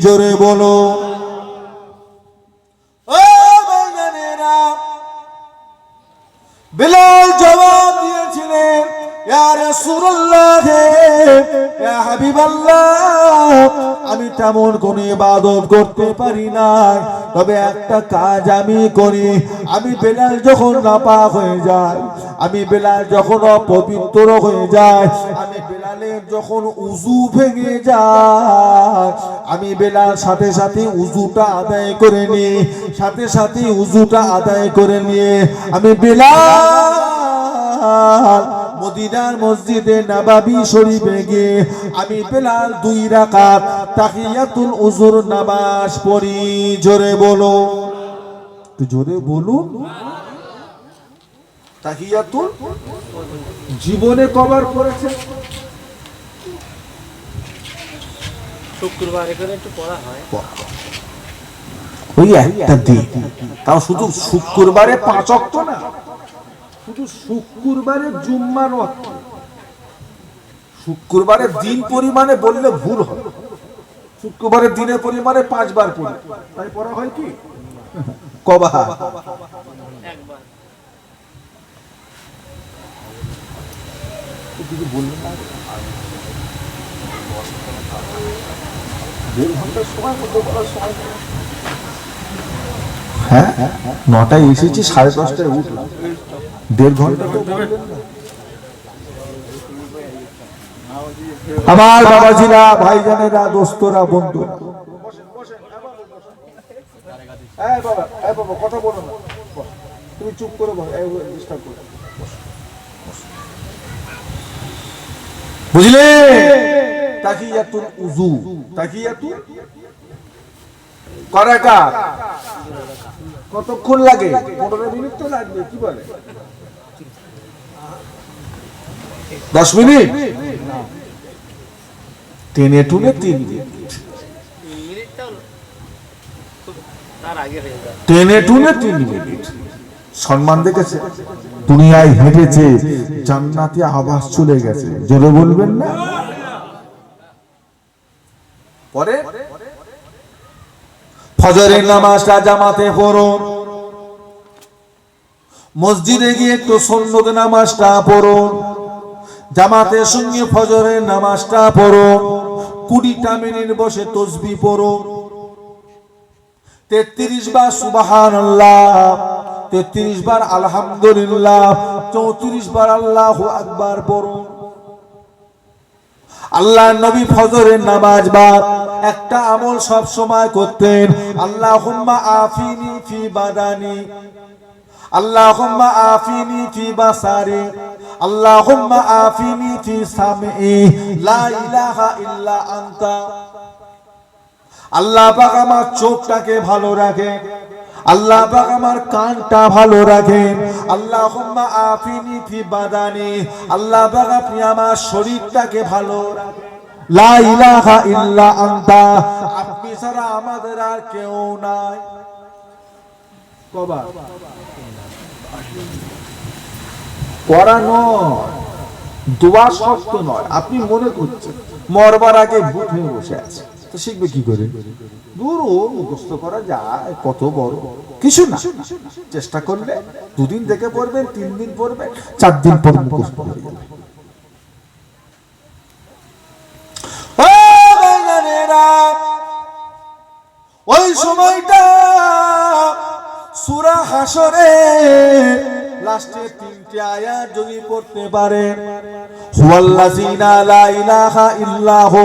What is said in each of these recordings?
জোরে বলো। ও ভাইজানেরা, বিলাল জবাব দিয়েছিলেন, ইয়া রাসূলুল্লাহ, ইয়া হাবিবাল্লাহ, আমি তেমন কোনো ইবাদত করতে পারি না, তবে একটা কাজ আমি করি। আমি বিলাল যখন নাপাক হয়ে যায়, আমি বিলাল যখন অপবিত্র হয়ে যায়, আমি বিলালের যখন উযু ভেঙে যায়, আমি বিলাল সাথে সাথে উযুটা আদায় করে নিই, সাথে সাথে উযুটা আদায় করে নিয়ে আমি বিলাল মদিনার মসজিদে নববী শরীফে গিয়ে আমি বিলাল 2 রাকাত তাহিয়াতুল উযুর নামাজ পড়ি। জোরে বলো, তো জোরে বলুন। তাহিয়াতুল জীবনে কবার পড়েছে? শুক্রবারে করে একটু পড়া হয়, ওই একটা দিন, তাও শুধু শুক্রবারে 5 ওয়াক্ত না, শুধু শুক্রবারে জুম্মার ওয়াক্ত। শুক্রবারের দিন পরিমাণে বললে ভুল হবে, শুক্রবারের দিনের পরিমাণে 5 বার পড়ে, তাই পড়া হয় কি কবার? একবার। কিছু বললেন না, 1.5 ঘন্টার সময় মধ্যে বলার সময়। হ্যাঁ, 9টায় এসেছি, 10:30টায় উঠলাম, 1.5 ঘন্টা তো বললেন না। আমার বাবাজিরা, ভাইজানেরা, দোস্তরা, বন্ধুরা, এই বাবা, এই বাবা, কথা বলো না, তুমি চুপ করে বসো, এই ডিস্টার্ব করো, বুঝলে? তাহিয়াতুল উযু, তাহিয়াতুল করাকা কতক্ষণ লাগে? 15 মিনিট তো লাগবে, কি বলে? 10 মিনিট? টেনে টুনে 3 মিনিট, টেনে টুনে 3 মিনিট। সম্মান দেখেছে, দুনিয়ায় হেঁটেছে, জান্নাতে আবাস চলে গেছে। জোরে বলবেন না? পরে ফজরের নামাজটা জামাতে পড়ো, মসজিদে গিয়ে একটু সুন্নত নামাজটা পড়ো, জামাতের সঙ্গে ফজরের নামাজটা পড়ো, 20টা মিনিট বসে তাসবিহ পড়ো, 33 বার সুবহানাল্লাহ, 33 বার আলহামদুলিল্লাহ, 34 বার আল্লাহু আকবার পড়ো। আল্লাহর নবী ফজরের নামাজ বাদ একটা আমল সব সময় করতেন, আল্লাহুম্মা আফিনি ফি বাদানি, আল্লাহুম্মা আফিনি ফি বাসারি, আল্লাহুম্মা আফিনি ফি সামঈ, লা ইলাহা ইল্লা আনতা। আল্লাহ পাক আমার চোখটাকে ভালো রাখে, আল্লাহ পাক আমার কানটা ভালো রাখেন, আল্লাহুম্মা আফিনি ফি বাদানি, আল্লাহ পাক আপনি আমার শরীরটাকে ভালো রাখেন, লা ইলাহা ইল্লা আনতা, আপনি ছাড়া আমাদের আর কেউ নাই। কবার করা নয়, দোয়া শক্ত নয়। আপনি মনে করছেন মরবার আগে ভূত হয়ে বসে আছে, তো শিখবে কি করে? দূর, ও মুখস্থ করা যায়, কত বড় কিছু না। চেষ্টা করলে 2 দিন থেকে পড়বেন, 3 দিন পড়বেন, 4 দিন পর মুখস্থ হয়ে যাবে। ওই সময়টা সূরা হাশরে লাস্টে 3টে আয়াত যদি পড়তে পারেন, হুয়াল্লাযিনা লা ইলাহা ইল্লাহু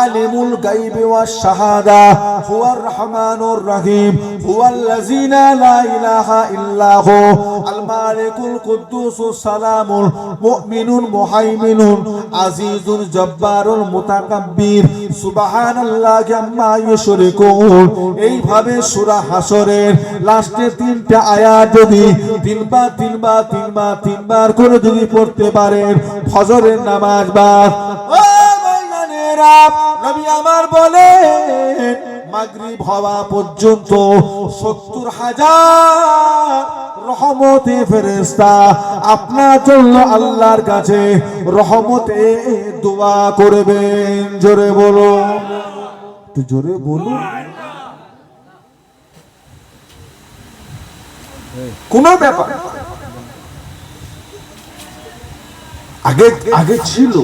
আলিমুল গায়বি ওয়াশ শাহাদা হুয়ার রহমানুর রহিম, হুয়াল্লাযিনা লা ইলাহা ইল্লাহু আল মালিকুল কুদ্দুসুস সালামুল মুমিনুল মুহাইমিনুল আজিজুল জব্বারুল মুতাকাব্বির সুবহানাল্লাহি আম্মা ইউশরিকুন। এইভাবে সূরা হাশরের লাস্টে 3টা আয়াত যদি 3 বার করে যদি পড়তে পারেন ফজরের নামাজ বাদ, ও ভাইজানেরা, নবী আমার বলেন মাগরিব হওয়া পর্যন্ত 70,000 রহমতে ফেরেশতা আপনার জন্য আল্লাহর কাছে রহমতে দোয়া করবেন। জোরে বলো। একটু জোরে বলুন। কোন ব্যাপার আগে আগে ছিল,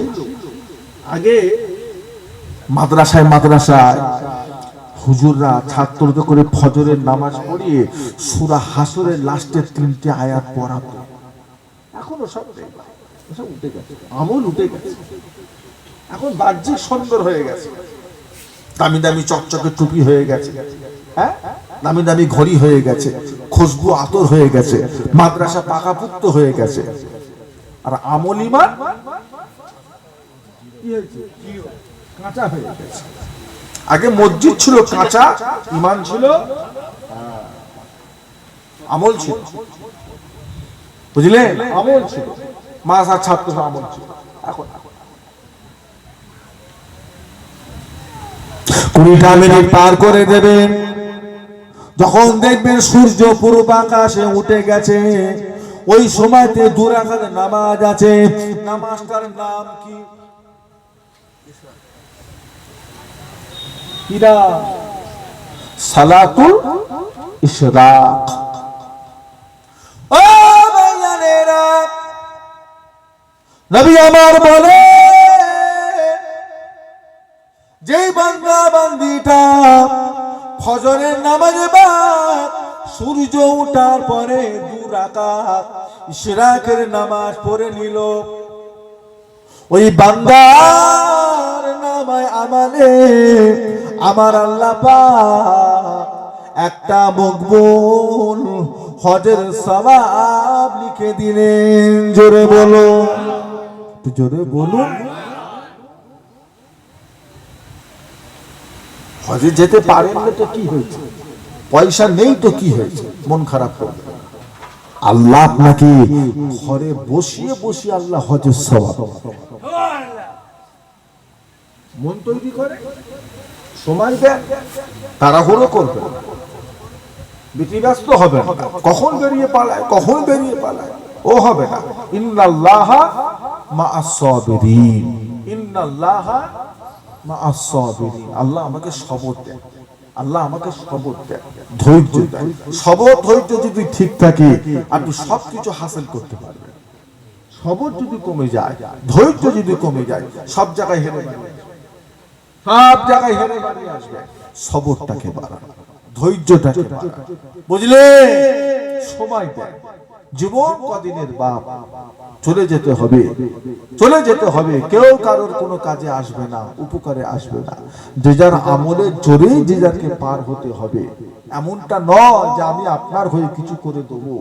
আগে মাদ্রাসায় হুজুররা ছাত্রদের করে ফজরের নামাজ পড়িয়ে সূরা হাসরের লাস্টের 3টে আয়াত পড়াতো। এখনো সব উঠে গেছে, আমল উঠে গেছে। এখন বাহ্যিক সুন্দর হয়ে গেছে, দামি দামি চকচকে টুপি হয়ে গেছে, হ্যাঁ, দামি দামি ঘড়ি হয়ে গেছে, খুশবু আতর হয়ে গেছে, মাদ্রাসা পাকাপুক্ত হয়ে গেছে। আর আমল ঈমান কি হয়েছে? কাঁচা হয়ে গেছে। আগে মসজিদ ছিল কাঁচা, ঈমান ছিল, আমল ছিল, বুঝলেন? আমল ছিল, মাদ্রাসার ছাত্র আমল ছিল। এখন 20টা মিনিট পার করে দেবেন, যখন দেখবেন সূর্য পূর্ব আকাশে উঠে গেছে, ওই সময়তে 2 রাকাত নামাজ আছে। নামাজটার নাম কি? কিরা সালাতুল ইশরাক। ও ভাইয়ানেরা, নবী আমার বলে, যেই বান্দা বান্দিটা ফজরের নামাজে বা সূর্য ওঠার পরে 2 রাকাত ইশরাকের নামাজ পড়ে নিল, ওই বান্দার নামায় আমালে আমার আল্লাহ পাক একটা মকবুল হজের সওয়াব লিখে দিলেন। জোরে বলো, জোরে বলুন। হজে যেতে পারেন না তো কি হয়েছে? পয়সা নেই তো কি হয়েছে? মন খারাপ করবে। আল্লাহ আপনাকে ঘরে বসিয়ে বসিয়ে আল্লাহ হজের সওয়াব, মন তৈরি করে, সময় দেন, তাড়াহুড়ো করবে, ব্যতিব্যস্ত হবে না, কখন বেরিয়ে পালায় ও হবে না। ইন্নাল্লাহা মা'আস সাবিরিন, ইন্নাল্লাহা মা'আস সাবিরিন। আল্লাহ আমাকে সবর দেন, আল্লাহ আমাকে সবর দেন, ধৈর্য দেন। সবর ধৈর্য যদি ঠিক থাকে আপনি সবকিছু হাসিল করতে পারবেন। সবর যদি কমে যায়, ধৈর্য যদি কমে যায়, সব জায়গায় হেরে বাড়িয়ে আসবে। সবরটাকে বাড়ান, ধৈর্যটাকে বাড়ান, বুঝলে? সময় দেন। জীবন কদিনের বাপ, চলে যেতে হবে। কেউ কারোর কোনো কাজে আসবে না, উপকারে আসবে না। যে যার আমলের জোরেই যে যাকে পার হতে হবে। এমনটা নয় যে আমি আপনার হয়ে কিছু করে দেবো,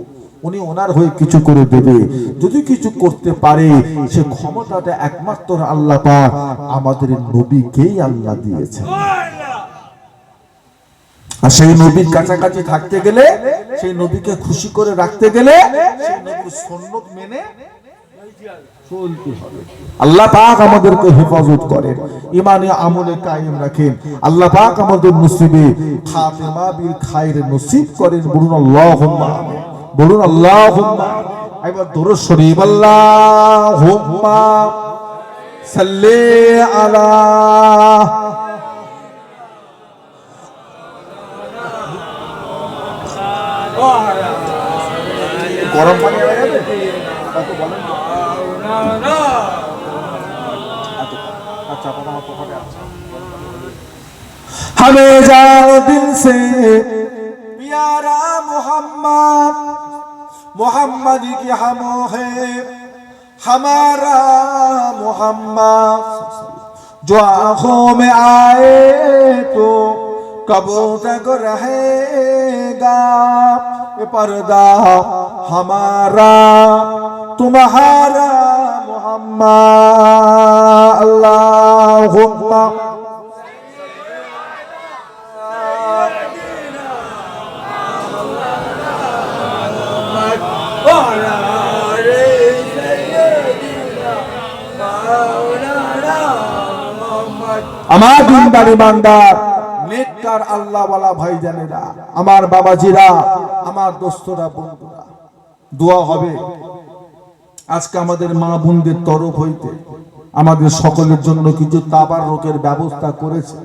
উনি ওনার হয়ে কিছু করে দেবে। যদি কিছু করতে পারে সে ক্ষমতাটা একমাত্র আল্লাহ পাক আমাদের নবীকেই আল্লাহ দিয়েছেন। আর সেই নবীর কাছাকাছি থাকতে গেলে, সেই নবীকে খুশি করে রাখতে গেলে সেই নবীর সুন্নাত মেনে চলতে হবে। আল্লাহ পাক আমাদেরকে হেফাজত করেন, ঈমানে আমলে কায়েম রাখেন। আল্লাহ পাক আমাদের নসিবে খাতেমা বিল খায়র নসিব করেন। বলুন আল্লাহুম্মা, বলুন আল্লাহুম্মা। একবার দরুদ শরীফ, আল্লাহুম্মা সাল্লি আলা। গরম পানি হয়ে যাবে কত বলেন? আচ্ছা, আমার পকেটে আছে। हमें जाओ दिल से प्यारा मोहम्मद, मोहम्मद की हम है हमारा मोहम्मद, जो आंखों में आए तो कब तक रहेगा ये पर्दा हमारा तुम्हारा मोहम्मद। अल्लाहुम्मा আমার দিনদার ইমানদার নেককার আল্লাহ ওয়ালা ভাইজানেরা, আমার বাবাজিরা, আমার দোস্তরা, বন্ধুরা, দোয়া হবে আজকে আমাদের মা বোনদের তরফ হইতে আমাদের সকলের জন্য কিছু তাবাররুকের ব্যবস্থা করেছে।